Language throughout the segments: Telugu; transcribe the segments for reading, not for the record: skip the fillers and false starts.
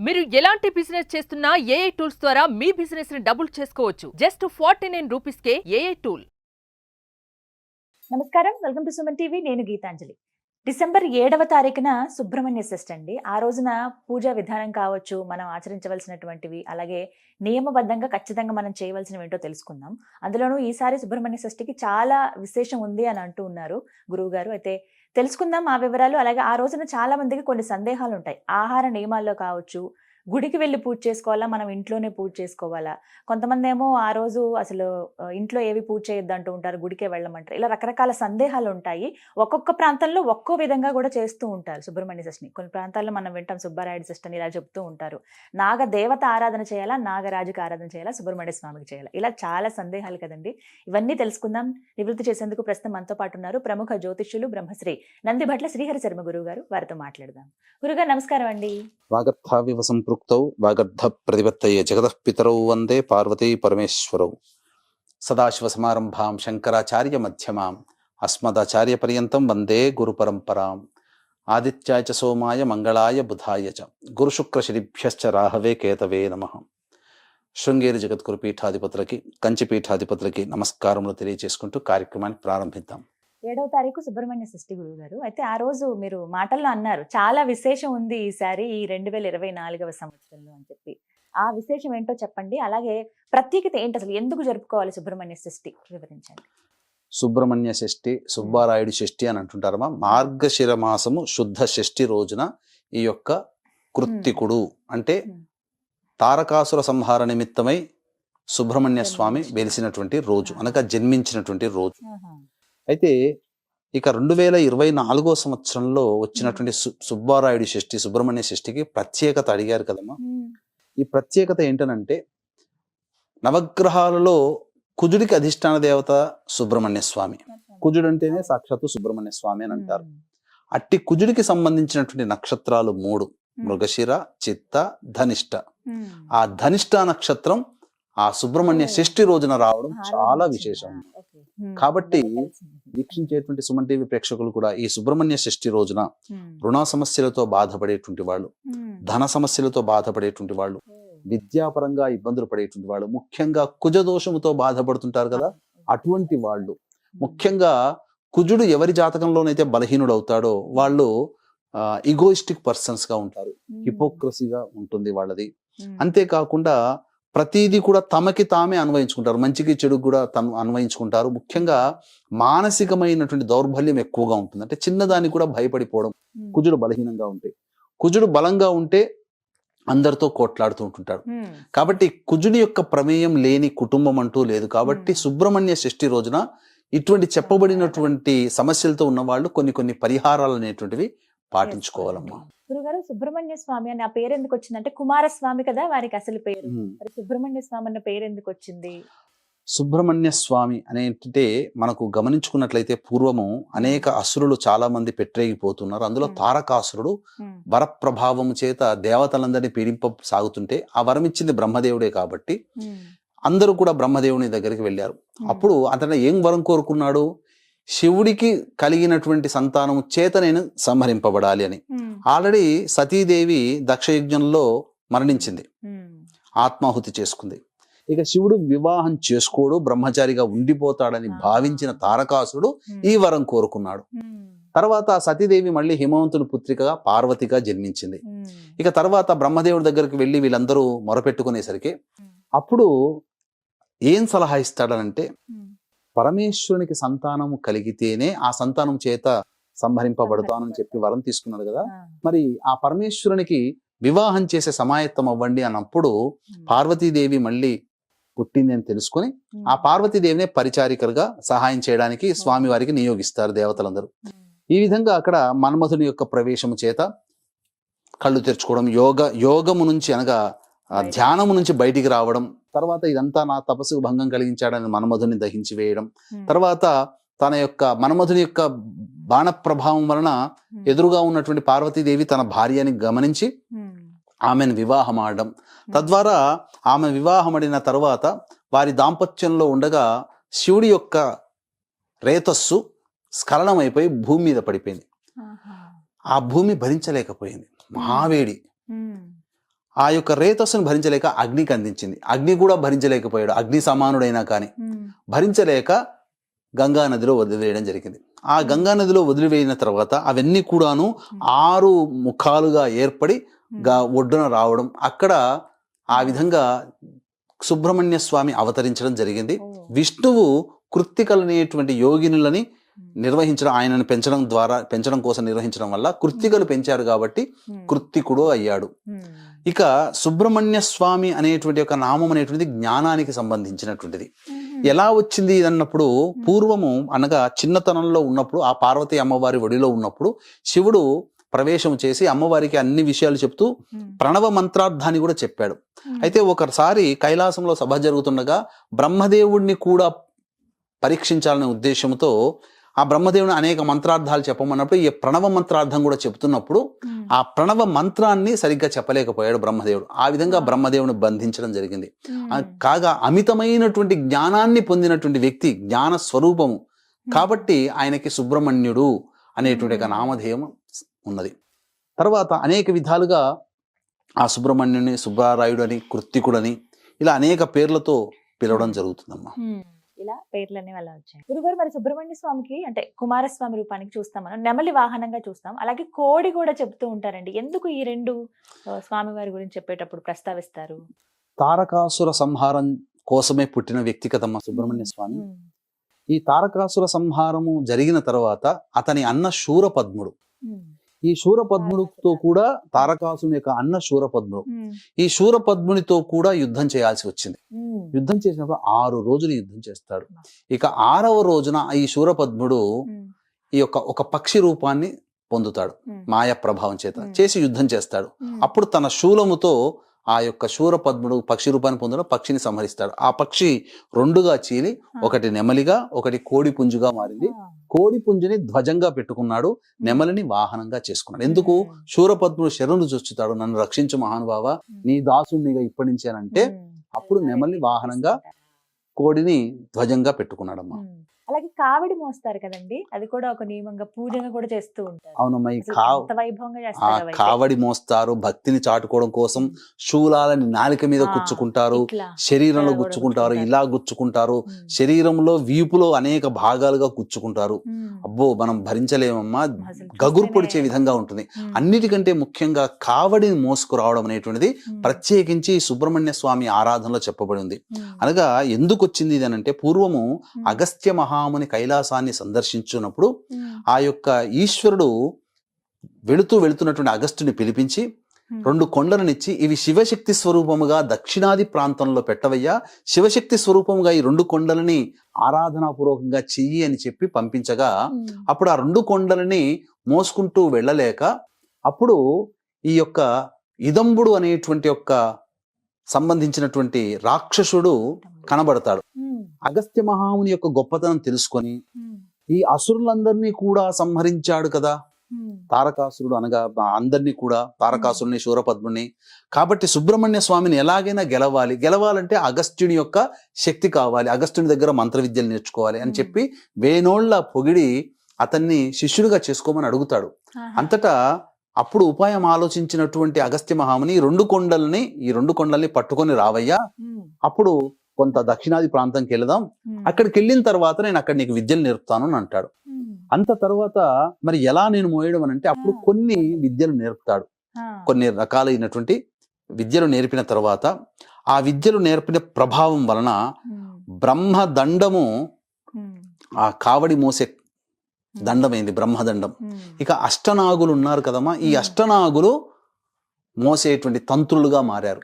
మీరు ఎలాంటి బిజినెస్ చేస్తున్నా ఏఐ టూల్స్ ద్వారా మీ బిజినెస్ ని డబుల్ చేసుకోవచ్చు. జస్ట్ 49 రూపీస్ కే ఏఐ టూల్. నమస్కారం, వెల్కమ్ టు సుమన్ టీవీ. నేను గీతాంజలి. డిసెంబర్ 7వ తారీఖున సుబ్రహ్మణ్య షష్ఠి అండి. ఆ రోజున పూజా విధానం కావచ్చు, మనం ఆచరించవలసినటువంటివి, అలాగే నియమబద్ధంగా ఖచ్చితంగా మనం చేయవలసినవి ఏంటో తెలుసుకుందాం. అందులోనూ ఈసారి సుబ్రహ్మణ్య షష్ఠికి చాలా విశేషం ఉంది అని అంటూ ఉన్నారు గురువు గారు. అయితే తెలుసుకుందాం ఆ వివరాలు. అలాగే ఆ రోజున చాలా మందికి కొన్ని సందేహాలు ఉంటాయి. ఆహార నియమాల్లో కావచ్చు, గుడికి వెళ్ళి పూజ చేసుకోవాలా, మనం ఇంట్లోనే పూజ చేసుకోవాలా? కొంతమంది ఏమో ఆ రోజు అసలు ఇంట్లో ఏవి పూజ చేయొద్దు అంటూ ఉంటారు, గుడికే వెళ్ళమంటారు. ఇలా రకరకాల సందేహాలు ఉంటాయి. ఒక్కొక్క ప్రాంతంలో ఒక్కో విధంగా కూడా చేస్తూ ఉంటారు సుబ్రహ్మణ్య షష్ఠిని. కొన్ని ప్రాంతాల్లో మనం వింటాం సుబ్బారాయుడు షష్ఠి అని ఇలా చెప్తూ ఉంటారు. నాగ దేవత ఆరాధన చేయాలా, నాగరాజుకి ఆరాధన చేయాలా, సుబ్రహ్మణ్య స్వామికి చేయాలా? ఇలా చాలా సందేహాలు కదండి. ఇవన్నీ తెలుసుకుందాం. నివృత్తి చేసేందుకు ప్రస్తుతం మనతో పాటు ఉన్నారు ప్రముఖ జ్యోతిష్యులు బ్రహ్మశ్రీ నందిభట్ల శ్రీహరి శర్మ గురువు గారు. వారితో మాట్లాడదాం. గురుగారు నమస్కారం అండి. వాగర్థావివ సంపృక్తౌ వాగర్థ ప్రతిపత్తయే జగతః పితరౌ వందే పార్వతీ పరమేశ్వరౌ. సదాశివ సమారంభాం శంకరాచార్య మధ్యమాం అస్మదాచార్య పర్యంతం వందే గురు పరంపరాం. ఆదిత్యాయ చ సోమాయ మంగళాయ బుధాయ చ గురుశుక్ర శనిభ్యశ్చ రాహవే కేతవే నమః. శృంగేరి జగద్గురు పీఠాధిపతులకి, కంచి పీఠాధిపతులకి నమస్కారములు తెలియజేసుకుంటూ కార్యక్రమాన్ని ప్రారంభిద్దాం. 7వ తారీఖు సుబ్రహ్మణ్య షష్ఠి గురువు గారు. అయితే ఆ రోజు మీరు మాటల్లో అన్నారు చాలా విశేషం ఉంది ఈసారి ఈ 2024వ సంవత్సరంలో అని చెప్పి. ఆ విశేషం ఏంటో చెప్పండి. అలాగే ప్రత్యేకత ఏంటి, అసలు ఎందుకు జరుపుకోవాలి సుబ్రహ్మణ్య షష్ఠి వివరించండి. సుబ్రహ్మణ్య షష్ఠి, సుబ్బారాయుడు షష్ఠి అని అంటుంటారమ్మా. మార్గశిర మాసము శుద్ధ షష్ఠి రోజున ఈ యొక్క కృత్తికుడు అంటే తారకాసుర సంహార నిమిత్తమై సుబ్రహ్మణ్య స్వామి వెలిసినటువంటి రోజు, అనగా జన్మించినటువంటి రోజు. అయితే ఇక 2024 సంవత్సరంలో వచ్చినటువంటి సుబ్బారాయుడు షష్ఠి, సుబ్రహ్మణ్య షష్ఠికి ప్రత్యేకత అడిగారు కదమ్మా. ఈ ప్రత్యేకత ఏంటనంటే, నవగ్రహాలలో కుజుడికి అధిష్టాన దేవత సుబ్రహ్మణ్య స్వామి. కుజుడు అంటేనే సాక్షాత్తు సుబ్రహ్మణ్య స్వామి అని అంటారు. అట్టి కుజుడికి సంబంధించినటువంటి నక్షత్రాలు 3: మృగశిర, చిత్త, ధనిష్ట. ఆ ధనిష్ట నక్షత్రం ఆ సుబ్రహ్మణ్య షష్ఠి రోజున రావడం చాలా విశేషం. కాబట్టి వీక్షించేటువంటి సుమన్ టీవీ ప్రేక్షకులు కూడా ఈ సుబ్రహ్మణ్య షష్ఠి రోజున రుణ సమస్యలతో బాధపడేటువంటి వాళ్ళు, ధన సమస్యలతో బాధపడేటువంటి వాళ్ళు, విద్యాపరంగా ఇబ్బందులు పడేటువంటి వాళ్ళు, ముఖ్యంగా కుజ దోషముతో బాధపడుతుంటారు కదా, అటువంటి వాళ్ళు, ముఖ్యంగా కుజుడు ఎవరి జాతకంలోనైతే బలహీనుడు అవుతాడో వాళ్ళు ఈగోయిస్టిక్ పర్సన్స్ గా ఉంటారు, హిపోక్రసీగా ఉంటుంది వాళ్ళది. అంతేకాకుండా ప్రతిదీ కూడా తమకి తామే అన్వయించుకుంటారు, మంచికి చెడుకు కూడా తను అన్వయించుకుంటారు. ముఖ్యంగా మానసికమైనటువంటి దౌర్బల్యం ఎక్కువగా ఉంటుంది. అంటే చిన్నదానికి కూడా భయపడిపోవడం, కుజుడు బలహీనంగా ఉంటే. కుజుడు బలంగా ఉంటే అందరితో కోట్లాడుతూ ఉంటుంటాడు. కాబట్టి కుజుడి యొక్క ప్రమేయం లేని కుటుంబం అంటూ లేదు. కాబట్టి సుబ్రహ్మణ్య షష్ఠి రోజున ఇటువంటి చెప్పబడినటువంటి సమస్యలతో ఉన్న వాళ్ళు కొన్ని పరిహారాలు అనేటువంటివి పాటించుకోవాలమ్మా. గురుగారు, సుబ్రహ్మణ్య స్వామి అని ఆ పేరు ఎందుకు వచ్చింది? కుమారస్వామి కదా వారికి అసలు పేరు. మరి సుబ్రహ్మణ్య స్వామి అన్న పేరు ఎందుకు వచ్చింది? సుబ్రహ్మణ్య స్వామి అనేంటే మనకు గమనించుకున్నట్లయితే పూర్వము అనేక అసురులు చాలా మంది పెట్టరేగిపోతున్నారు. అందులో తారకాసురుడు వరప్రభావము చేత దేవతలందరినీ పీడింప సాగుతుంటే ఆ వరం ఇచ్చింది బ్రహ్మదేవుడే కాబట్టి అందరూ కూడా బ్రహ్మదేవుని దగ్గరికి వెళ్ళారు. అప్పుడు అతను ఏం వరం కోరుకున్నాడు? శివుడికి కలిగినటువంటి సంతానము చేత నేను సంహరింపబడాలి అని. ఆల్రెడీ సతీదేవి దక్షయజ్ఞంలో మరణించింది, ఆత్మాహుతి చేసుకుంది. ఇక శివుడు వివాహం చేసుకోడు, బ్రహ్మచారిగా ఉండిపోతాడని భావించిన తారకాసురుడు ఈ వరం కోరుకున్నాడు. తర్వాత సతీదేవి మళ్ళీ హిమవంతుని పుత్రికగా పార్వతిగా జన్మించింది. ఇక తర్వాత బ్రహ్మదేవుడి దగ్గరికి వెళ్ళి వీళ్ళందరూ మొరపెట్టుకునేసరికి అప్పుడు ఏం సలహా ఇస్తాడనంటే, పరమేశ్వరునికి సంతానము కలిగితేనే ఆ సంతానం చేత సంహరింపబడతానని చెప్పి వరం తీసుకున్నాడు కదా. మరి ఆ పరమేశ్వరునికి వివాహం చేసే సమాయత్తం అవ్వండి అన్నప్పుడు పార్వతీదేవి మళ్ళీ పుట్టింది అని తెలుసుకొని ఆ పార్వతీదేవినే పరిచారికలుగా సహాయం చేయడానికి స్వామి వారికి నియోగిస్తారు దేవతలందరూ. ఈ విధంగా అక్కడ మన్మథుని యొక్క ప్రవేశము చేత కళ్ళు తెరుచుకోవడం, యోగము నుంచి అనగా ధ్యానము నుంచి బయటికి రావడం, తర్వాత ఇదంతా నా తపస్సుకు భంగం కలిగించాడని మన్మధుని దహించి వేయడం, తర్వాత తన యొక్క మన్మధుని యొక్క బాణ ప్రభావం వలన ఎదురుగా ఉన్నటువంటి పార్వతీదేవి తన భార్యని గమనించి ఆమెను వివాహం ఆడడం, తద్వారా ఆమె వివాహమడిన తర్వాత వారి దాంపత్యంలో ఉండగా శివుడి యొక్క రేతస్సు స్ఖలనమైపోయి భూమి మీద పడిపోయింది. ఆ భూమి భరించలేకపోయింది, మహావేడి. ఆ యొక్క రేతస్సును భరించలేక అగ్నికి అందించింది. అగ్ని కూడా భరించలేకపోయాడు, అగ్ని సమానుడైనా కానీ భరించలేక గంగా నదిలో వదిలివేయడం జరిగింది. ఆ గంగా నదిలో వదిలివేయిన తర్వాత అవన్నీ కూడాను 6 ముఖాలుగా ఏర్పడి ఒడ్డున రావడం, అక్కడ ఆ విధంగా సుబ్రహ్మణ్య స్వామి అవతరించడం జరిగింది. విష్ణువు కృత్తికలనేటువంటి యోగినులని నిర్వహించడం, ఆయనను పెంచడం కోసం నిర్వహించడం వల్ల కృత్తికలు పెంచారు కాబట్టి కృత్తికుడు అయ్యాడు. ఇక సుబ్రహ్మణ్య స్వామి అనేటువంటి ఒక నామం అనేటువంటిది జ్ఞానానికి సంబంధించినటువంటిది. ఎలా వచ్చింది అన్నప్పుడు, పూర్వము అనగా చిన్నతనంలో ఉన్నప్పుడు, ఆ పార్వతీ అమ్మవారి ఒడిలో ఉన్నప్పుడు శివుడు ప్రవేశం చేసి అమ్మవారికి అన్ని విషయాలు చెప్తూ ప్రణవ మంత్రార్థాన్ని కూడా చెప్పాడు. అయితే ఒకసారి కైలాసంలో సభ జరుగుతుండగా బ్రహ్మదేవుడిని కూడా పరీక్షించాలనే ఉద్దేశంతో ఆ బ్రహ్మదేవుని అనేక మంత్రార్థాలు చెప్పమన్నప్పుడు ఈ ప్రణవ మంత్రార్థం కూడా చెప్తున్నప్పుడు ఆ ప్రణవ మంత్రాన్ని సరిగ్గా చెప్పలేకపోయాడు బ్రహ్మదేవుడు. ఆ విధంగా బ్రహ్మదేవుని బంధించడం జరిగింది. కాగా అమితమైనటువంటి జ్ఞానాన్ని పొందినటువంటి వ్యక్తి, జ్ఞాన స్వరూపము కాబట్టి ఆయనకి సుబ్రహ్మణ్యుడు అనేటువంటి ఒక నామధేయం ఉన్నది. తర్వాత అనేక విధాలుగా ఆ సుబ్రహ్మణ్యుని సుబ్బారాయుడు అని, కృత్తికుడని ఇలా అనేక పేర్లతో పిలవడం జరుగుతుందమ్మా. ఇలా పేర్లన్నీ వల్ల వచ్చాయి. గురుగారు, మరి సుబ్రహ్మణ్య స్వామికి అంటే కుమారస్వామి రూపానికి చూస్తాం మనం, నెమలి వాహనంగా చూస్తాం, అలాగే కోడి కూడా చెప్తూ ఉంటారండి. ఎందుకు ఈ 2 స్వామివారి గురించి చెప్పేటప్పుడు ప్రస్తావిస్తారు? తారకాసుర సంహారం కోసమే పుట్టిన వ్యక్తి కదమ్మా సుబ్రహ్మణ్య స్వామి. ఈ తారకాసుర సంహారము జరిగిన తర్వాత అతని అన్న శూరపద్ముడు, ఈ శూరపద్ముడితో కూడా తారకాసుని యొక్క అన్న శూరపద్ముడు, ఈ శూరపద్మునితో కూడా యుద్ధం చేయాల్సి వచ్చింది. యుద్ధం చేసినప్పుడు 6 రోజులు యుద్ధం చేస్తాడు. ఇక 6వ రోజున ఈ శూరపద్ముడు ఈ యొక్క ఒక పక్షి రూపాన్ని పొందుతాడు, మాయా ప్రభావం చేత చేసి యుద్ధం చేస్తాడు. అప్పుడు తన శూలముతో ఆ యొక్క శూరపద్ముడు పక్షి రూపాన్ని పొందడం, పక్షిని సంహరిస్తాడు. ఆ పక్షి 2గా చీలి ఒకటి నెమలిగా ఒకటి కోడి పుంజుగా మారింది. కోడి పుంజుని ధ్వజంగా పెట్టుకున్నాడు, నెమలిని వాహనంగా చేసుకున్నాడు. ఎందుకు? శూరపద్ముడు శరణు చొచ్చుతాడు, నన్ను రక్షించు మహానుభావ, నీ దాసునిగా ఇప్పటి నుంచేనంటే అప్పుడు నెమలిని వాహనంగా, కోడిని ధ్వజంగా పెట్టుకున్నాడమ్మా. అలాగే కావిడి మోస్తారు కదండి, అది కూడా ఒక నియమంగా పూజగా కూడా చేస్తూ ఉంటారు. అవునమ్మా. ఈ వైభవంగా ఆ చేస్తారు. కావడి మోస్తారు, భక్తిని చాటుకోవడం కోసం శూలాలని నాలిక మీద గుచ్చుకుంటారు, శరీరంలో గుచ్చుకుంటారు, ఇలా గుచ్చుకుంటారు, శరీరంలో వీపులో అనేక భాగాలుగా గుచ్చుకుంటారు. అబ్బో, మనం భరించలేమమ్మా, గగురు పొడిచే విధంగా ఉంటుంది. అన్నిటికంటే ముఖ్యంగా కావడిని మోసుకురావడం అనేటువంటిది ప్రత్యేకించి సుబ్రహ్మణ్య స్వామి ఆరాధనలో చెప్పబడి ఉంది. అనగా ఎందుకు వచ్చింది ఇది అనంటే, పూర్వము అగస్త్య మహాముని కైలాసాన్ని సందర్శించున్నప్పుడు ఆ యొక్క ఈశ్వరుడు వెళుతున్నటువంటి అగస్త్యుని పిలిపించి 2 కొండలనిచ్చి, ఇవి శివశక్తి స్వరూపముగా దక్షిణాది ప్రాంతంలో పెట్టవయ్యా, శివశక్తి స్వరూపముగా ఈ 2 కొండలని ఆరాధనాపూర్వకంగా చెయ్యి అని చెప్పి పంపించగా, అప్పుడు ఆ 2 కొండలని మోసుకుంటూ వెళ్ళలేక అప్పుడు ఈ యొక్క ఇదంబుడు అనేటువంటి యొక్క సంబంధించినటువంటి రాక్షసుడు కనబడతాడు. అగస్త్య మహాముని యొక్క గొప్పతనం తెలుసుకొని ఈ అసురులందరినీ కూడా సంహరించాడు కదా తారకాసురుడు, అనగా అందరినీ కూడా, తారకాసురుని, శూరపద్ముని. కాబట్టి సుబ్రహ్మణ్య స్వామిని ఎలాగైనా గెలవాలంటే అగస్త్యుని యొక్క శక్తి కావాలి, అగస్త్యుని దగ్గర మంత్ర విద్యలు నేర్చుకోవాలి అని చెప్పి వేనోళ్ల పొగిడి అతన్ని శిష్యుడిగా చేసుకోమని అడుగుతాడు. అంతటా అప్పుడు ఉపాయం ఆలోచించినటువంటి అగస్త్య మహాముని ఈ 2 కొండల్ని పట్టుకొని రావయ్యా, అప్పుడు కొంత దక్షిణాది ప్రాంతంకి వెళదాం, అక్కడికి వెళ్ళిన తర్వాత నేను అక్కడ నీకు విద్యలు నేర్పుతాను అని అంటాడు. అంత తర్వాత మరి ఎలా నేను మోయడం అని అంటే, అప్పుడు కొన్ని విద్యలు నేర్పుతాడు. కొన్ని రకాలైనటువంటి విద్యలు నేర్పిన తర్వాత ఆ విద్యలు నేర్పిన ప్రభావం వలన బ్రహ్మదండము ఆ కావడి మోసే దండమైంది, బ్రహ్మదండం. ఇక అష్టనాగులు ఉన్నారు కదమ్మా, ఈ అష్టనాగులు మోసేటువంటి తంత్రులుగా మారారు,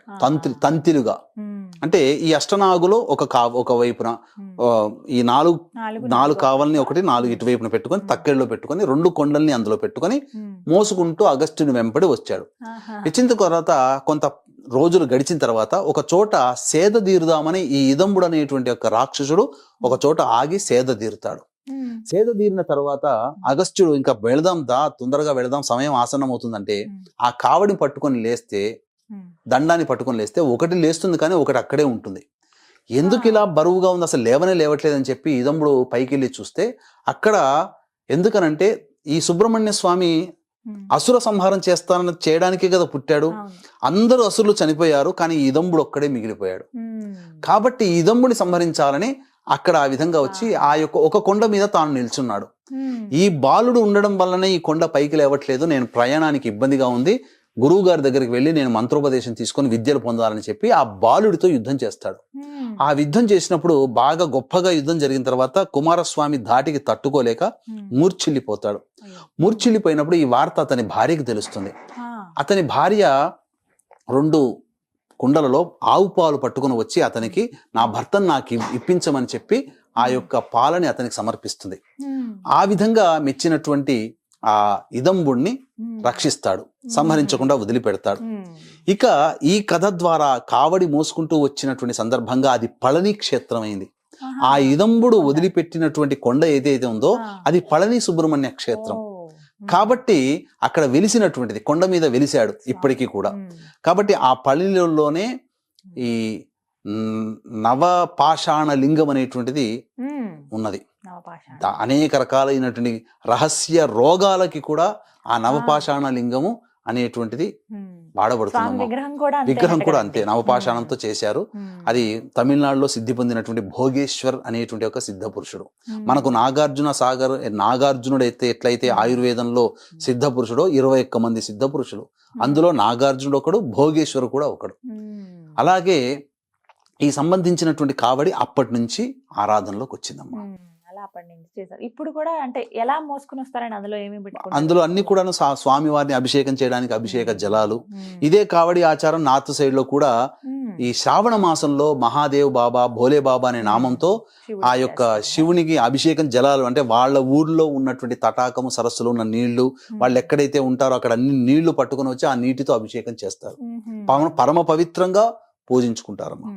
తంతిలుగా. అంటే ఈ అష్టనాగులో ఒక వైపున ఈ 4 కావల్ని ఒకటి 4 ఇటువైపున పెట్టుకొని తక్కెళ్ళలో పెట్టుకొని 2 కొండల్ని అందులో పెట్టుకొని మోసుకుంటూ అగస్త్యుని వెంపడి వచ్చాడు. వచ్చిన తర్వాత కొంత రోజులు గడిచిన తర్వాత ఒక చోట సేద తీరుదామని ఈ ఇదంబుడు అనేటువంటి ఒక రాక్షసుడు ఒక చోట ఆగి సేద తీరుతాడు. సేద తీరిన తర్వాత అగస్త్యుడు ఇంకా తొందరగా వెళదాం, సమయం ఆసన్నం అవుతుందంటే ఆ కావడిని పట్టుకొని లేస్తే, దండాన్ని పట్టుకొని లేస్తే ఒకటి లేస్తుంది కానీ ఒకటి అక్కడే ఉంటుంది. ఎందుకు ఇలా బరువుగా ఉంది, అసలు లేవట్లేదు అని చెప్పి ఇదంబుడు పైకి వెళ్ళి చూస్తే అక్కడ ఎందుకనంటే ఈ సుబ్రహ్మణ్య స్వామి అసుర సంహారం చేయడానికే కదా పుట్టాడు. అందరూ అసురులు చనిపోయారు, కానీ ఈ ఇదంబుడు ఒక్కడే మిగిలిపోయాడు. కాబట్టి ఈ ఇదంబుని సంహరించాలని అక్కడ ఆ విధంగా వచ్చి ఆ యొక్క ఒక కొండ మీద తాను నిల్చున్నాడు. ఈ బాలుడు ఉండడం వల్లనే ఈ కొండ పైకి లేవట్లేదు, నేను ప్రయాణానికి ఇబ్బందిగా ఉంది, గురువు గారి దగ్గరికి వెళ్ళి నేను మంత్రోపదేశం తీసుకొని విద్యలు పొందాలని చెప్పి ఆ బాలుడితో యుద్ధం చేస్తాడు. ఆ యుద్ధం చేసినప్పుడు బాగా గొప్పగా యుద్ధం జరిగిన తర్వాత కుమారస్వామి ధాటికి తట్టుకోలేక మూర్ఛిల్లిపోతాడు. మూర్ఛిల్లిపోయినప్పుడు ఈ వార్త అతని భార్యకి తెలుస్తుంది. అతని భార్య 2 కుండలలో ఆవు పాలు పట్టుకుని వచ్చి అతనికి నా భర్తను నాకు ఇప్పించమని చెప్పి ఆ యొక్క పాలని అతనికి సమర్పిస్తుంది. ఆ విధంగా మెచ్చినటువంటి ఆ ఇదంబుణ్ణి రక్షిస్తాడు, సంహరించకుండా వదిలిపెడతాడు. ఇక ఈ కథ ద్వారా కావడి మోసుకుంటూ వచ్చినటువంటి సందర్భంగా అది పళని క్షేత్రం అయింది. ఆ ఇదంబుడు వదిలిపెట్టినటువంటి కొండ ఏదైతే ఉందో అది పళని సుబ్రహ్మణ్య క్షేత్రం. కాబట్టి అక్కడ వెలిసినటువంటిది, కొండ మీద వెలిశాడు ఇప్పటికీ కూడా. కాబట్టి ఆ పళనిలోనే ఈ నవపాషాణ లింగం అనేటువంటిది ఉన్నది. అనేక రకాలైనటువంటి రహస్య రోగాలకి కూడా ఆ నవపాషాణ లింగము అనేటువంటిది వాడబడుతుంది. విగ్రహం కూడా అంతే, నవపాషాణంతో చేశారు. అది తమిళనాడులో సిద్ధి పొందినటువంటి భోగేశ్వర్ అనేటువంటి ఒక సిద్ధ పురుషుడు. మనకు నాగార్జునుడు అయితే ఎట్లయితే ఆయుర్వేదంలో సిద్ధ పురుషుడో 21 మంది సిద్ధ పురుషులు, అందులో నాగార్జునుడు ఒకడు, భోగేశ్వరు కూడా ఒకడు. అలాగే ఈ సంబంధించినటువంటి కావడి అప్పటి నుంచి ఆరాధనలోకి వచ్చిందమ్మా. అప్పటి నుంచి చేశారు. ఇప్పుడు కూడా అంటే ఎలా మోసుకుని వస్తారని అందులో ఏమి పెట్టుకుంటారు? అందులో అన్ని కూడా స్వామి వారిని అభిషేకం చేయడానికి అభిషేక జలాలు. ఇదే కావడి ఆచారం నార్త్ సైడ్ లో కూడా ఈ శ్రావణ మాసంలో మహాదేవ్ బాబా, భోలే బాబా అనే నామంతో ఆ యొక్క శివునికి అభిషేకం జలాలు, అంటే వాళ్ళ ఊర్లో ఉన్నటువంటి తటాకము సరస్సులో ఉన్న నీళ్లు, వాళ్ళు ఎక్కడైతే ఉంటారో అక్కడ అన్ని నీళ్లు పట్టుకుని వచ్చి ఆ నీటితో అభిషేకం చేస్తారు. పరమ పవిత్రంగా పూజించుకుంటారమ్మా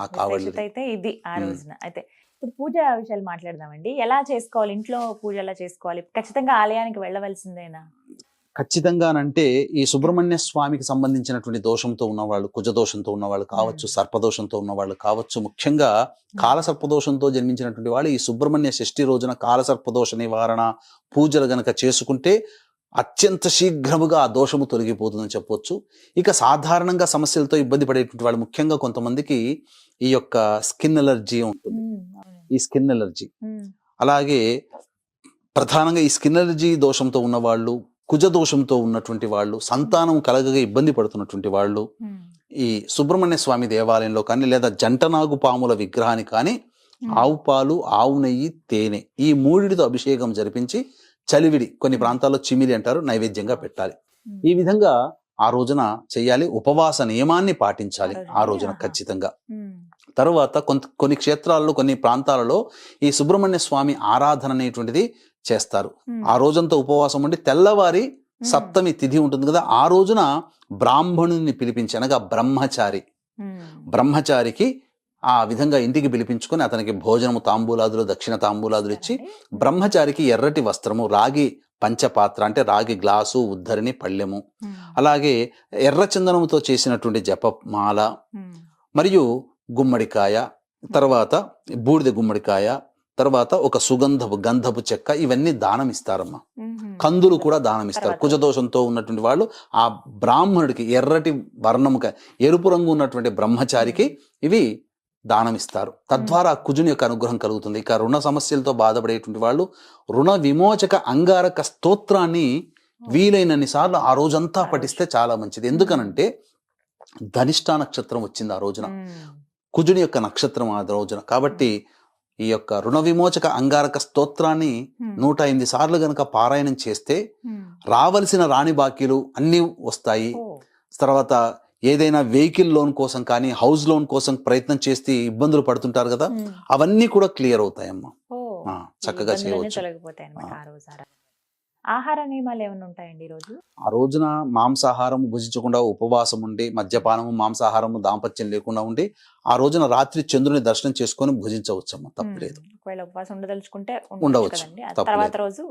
ఆ కావడి. అయితే ఇది ఆ రోజున. అయితే ఇప్పుడు పూజ విషయాలు మాట్లాడదామండి. ఎలా చేసుకోవాలి, ఇంట్లో పూజ ఎలా చేసుకోవాలి? ఖచ్చితంగా ఆలయానికి వెళ్ళవలసిందేనా? ఖచ్చితంగానంటే ఈ సుబ్రహ్మణ్య స్వామికి సంబంధించినటువంటి దోషంతో ఉన్నవాళ్ళు, కుజదోషంతో ఉన్నవాళ్ళు కావచ్చు, సర్పదోషంతో ఉన్నవాళ్ళు కావచ్చు, ముఖ్యంగా కాలసర్పదోషంతో జన్మించినటువంటి వాళ్ళు ఈ సుబ్రహ్మణ్య షష్ఠి రోజున కాలసర్పదోష నివారణ పూజలు గనక చేసుకుంటే అత్యంత శీఘ్రముగా ఆ దోషము తొలగిపోతుందని చెప్పొచ్చు. ఇక సాధారణంగా సమస్యలతో ఇబ్బంది పడేటువంటి వాళ్ళు, ముఖ్యంగా కొంతమందికి ఈ యొక్క స్కిన్ ఎలర్జీ ఉంటుంది, ఈ స్కిన్ ఎలర్జీ. అలాగే ప్రధానంగా ఈ స్కిన్ ఎలర్జీ దోషంతో ఉన్నవాళ్ళు, కుజ దోషంతో ఉన్నటువంటి వాళ్ళు, సంతానం కలగగా ఇబ్బంది పడుతున్నటువంటి వాళ్ళు ఈ సుబ్రహ్మణ్య స్వామి దేవాలయంలో కానీ లేదా జంటనాగు పాముల విగ్రహాన్ని కానీ ఆవు పాలు, ఆవు నెయ్యి, తేనె ఈ 3తో అభిషేకం జరిపించి చలివిడి, కొన్ని ప్రాంతాల్లో చిమిలి అంటారు, నైవేద్యంగా పెట్టాలి. ఈ విధంగా ఆ రోజున చెయ్యాలి. ఉపవాస నియమాన్ని పాటించాలి ఆ రోజున ఖచ్చితంగా. తరువాత కొన్ని క్షేత్రాల్లో, కొన్ని ప్రాంతాలలో ఈ సుబ్రహ్మణ్య స్వామి ఆరాధన అనేటువంటిది చేస్తారు. ఆ రోజంతా ఉపవాసం ఉండి తెల్లవారి సప్తమి తిథి ఉంటుంది కదా, ఆ రోజున బ్రాహ్మణుని పిలిపించి, అనగా బ్రహ్మచారికి ఆ విధంగా ఇంటికి పిలిపించుకొని అతనికి భోజనము, తాంబూలాదులు, దక్షిణ తాంబూలాదులు ఇచ్చి, బ్రహ్మచారికి ఎర్రటి వస్త్రము, రాగి పంచపాత్ర అంటే రాగి గ్లాసు, ఉద్ధరిణి, పళ్ళెము, అలాగే ఎర్ర చందనముతో చేసినటువంటి జపమాల, మరియు గుమ్మడికాయ, తర్వాత బూడిద గుమ్మడికాయ, తర్వాత ఒక గంధపు చెక్క, ఇవన్నీ దానం ఇస్తారమ్మా. కందులు కూడా దానం ఇస్తారు. కుజదోషంతో ఉన్నటువంటి వాళ్ళు ఆ బ్రాహ్మణుడికి ఎర్రటి వర్ణము, ఎరుపు రంగు ఉన్నటువంటి బ్రహ్మచారికి ఇవి దానం ఇస్తారు. తద్వారా కుజుని యొక్క అనుగ్రహం కలుగుతుంది. ఇక రుణ సమస్యలతో బాధపడేటువంటి వాళ్ళు రుణ విమోచక అంగారక స్తోత్రాన్ని వీలైనన్ని సార్లు ఆ రోజంతా పఠిస్తే చాలా మంచిది. ఎందుకనంటే ధనిష్ఠా నక్షత్రం వచ్చింది ఆ రోజున, కుజుని యొక్క నక్షత్రం ఆ రోజున. కాబట్టి ఈ యొక్క రుణ విమోచక అంగారక స్తోత్రాన్ని 108 సార్లు గనక పారాయణం చేస్తే రావలసిన రాణి బాకీలు అన్నీ వస్తాయి. తర్వాత ఏదైనా వెహికల్ లోన్ కోసం కానీ, హౌస్ లోన్ కోసం ప్రయత్నం చేస్తే ఇబ్బందులు పడుతుంటారు కదా, అవన్నీ కూడా క్లియర్ అవుతాయమ్మా. చక్కగా చేయవచ్చు. ఆహార నియమాలు ఏమైనా ఉంటాయండి ఈ రోజు? ఆ రోజున మాంసాహారం భుజించకుండా ఉపవాసం ఉండి, మద్యపానము, మాంసాహారము, దాంపత్యం లేకుండా ఉండి ఆ రోజున రాత్రి చంద్రుని దర్శనం చేసుకొని భుజించవచ్చమ్మా, తప్పలేదు. ఒకవేళ ఉపవాసం ఉండదలుచుకుంటే ఉండవచ్చు, తర్వాత రోజు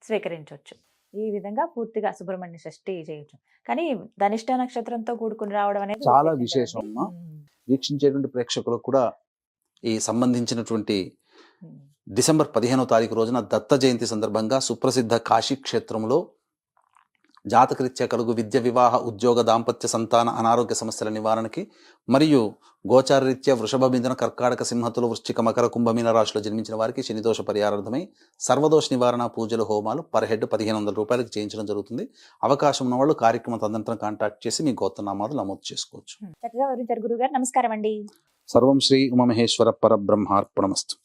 స్వీకరించవచ్చు. ఈ విధంగా పూర్తిగా సుబ్రహ్మణ్య షష్ఠి చేయొచ్చు. కానీ ధనిష్ట నక్షత్రంతో కూడుకుని రావడం అనేది చాలా విశేషం అమ్మా. వీక్షించేటువంటి ప్రేక్షకులకు కూడా ఈ సంబంధించినటువంటి డిసెంబర్ 15వ తారీఖు రోజున దత్త జయంతి సందర్భంగా సుప్రసిద్ధ కాశీ క్షేత్రంలో జాతకరీత్యా కలుగు విద్య, వివాహ, ఉద్యోగ, దాంపత్య, సంతాన, అనారోగ్య సమస్యల నివారణకి మరియు గోచారరీత్యా వృషభ, మిథున, కర్కాటక, సింహతులు, వృశ్చిక, మకర, కుంభమీన రాశిలో జన్మించిన వారికి శనిదోష పరిహారార్థమై సర్వదోష నివారణ పూజలు, హోమాలు పర్ హెడ్ 1500 రూపాయలకు చేయించడం జరుగుతుంది. అవకాశం ఉన్న వాళ్ళు కార్యక్రమం తదనంతరం కాంటాక్ట్ చేసి మీ గోత్రనామాలు నమోదు చేసుకోవచ్చు. చక్కగా వివరించారు గురుగారు. నమస్కారం అండి. సర్వం శ్రీ ఉమామహేశ్వర పరబ్రహ్మార్పణమస్తు.